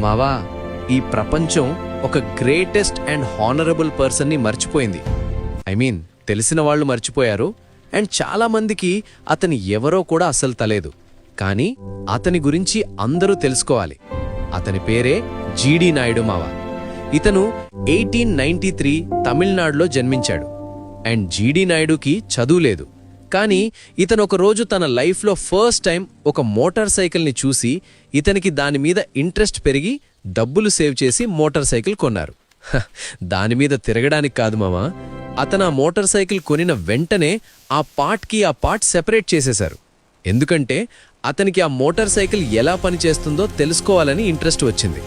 మావా, ఈ ప్రపంచం ఒక గ్రేటెస్ట్ అండ్ హానరబుల్ పర్సన్ని మర్చిపోయింది. తెలిసిన వాళ్ళు మర్చిపోయారు. అండ్ చాలామందికి అతని ఎవరో కూడా అస్సలు తలేదు. కానీ అతని గురించి అందరూ తెలుసుకోవాలి. అతని పేరే జీడి నాయుడు మావా. ఇతను 1893 తమిళనాడులో జన్మించాడు. అండ్ జీడి నాయుడుకి చదువు లేదు. కానీ ఇతను ఒకరోజు తన లైఫ్లో ఫస్ట్ టైం ఒక మోటార్ సైకిల్ని చూసి ఇతనికి దానిమీద ఇంట్రెస్ట్ పెరిగి డబ్బులు సేవ్ చేసి మోటార్ సైకిల్ కొన్నారు. దానిమీద తిరగడానికి కాదు మామా, అతను ఆ మోటార్ సైకిల్ కొనిన వెంటనే ఆ పార్ట్ సెపరేట్ చేసేశారు. ఎందుకంటే అతనికి ఆ మోటార్ సైకిల్ ఎలా పనిచేస్తుందో తెలుసుకోవాలని ఇంట్రెస్ట్ వచ్చింది.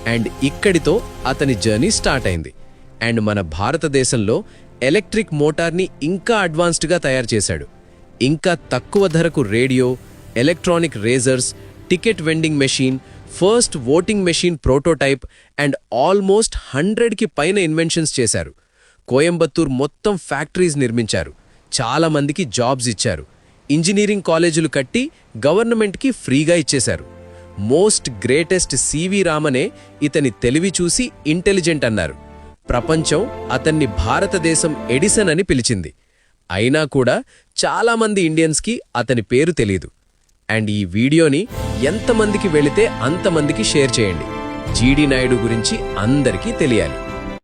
అండ్ ఇక్కడితో అతని జర్నీ స్టార్ట్ అయింది. అండ్ మన భారతదేశంలో ఎలక్ట్రిక్ మోటార్ని ఇంకా అడ్వాన్స్డ్గా తయారు చేశాడు. ఇంకా తక్కువ ధరకు radio, electronic razors, ticket vending machine, first voting machine prototype and almost 100కి పైన ఇన్వెన్షన్స్ చేశారు. కోయంబత్తూర్ మొత్తం ఫ్యాక్టరీస్ నిర్మించారు. చాలామందికి జాబ్స్ ఇచ్చారు. ఇంజనీరింగ్ కాలేజీలు కట్టి గవర్నమెంట్కి ఫ్రీగా ఇచ్చేశారు. మోస్ట్ గ్రేటెస్ట్ సివి రామనే ఇతని తెలివి చూసి ఇంటెలిజెంట్ అన్నారు. ప్రపంచం అతన్ని భారతదేశం ఎడిసన్ అని పిలిచింది. అయినా కూడా చాలామంది ఇండియన్స్కి అతని పేరు తెలీదు. అండ్ ఈ వీడియోని ఎంతమందికి వెళితే అంతమందికి షేర్ చేయండి. జీడి నాయుడు గురించి అందరికీ తెలియాలి.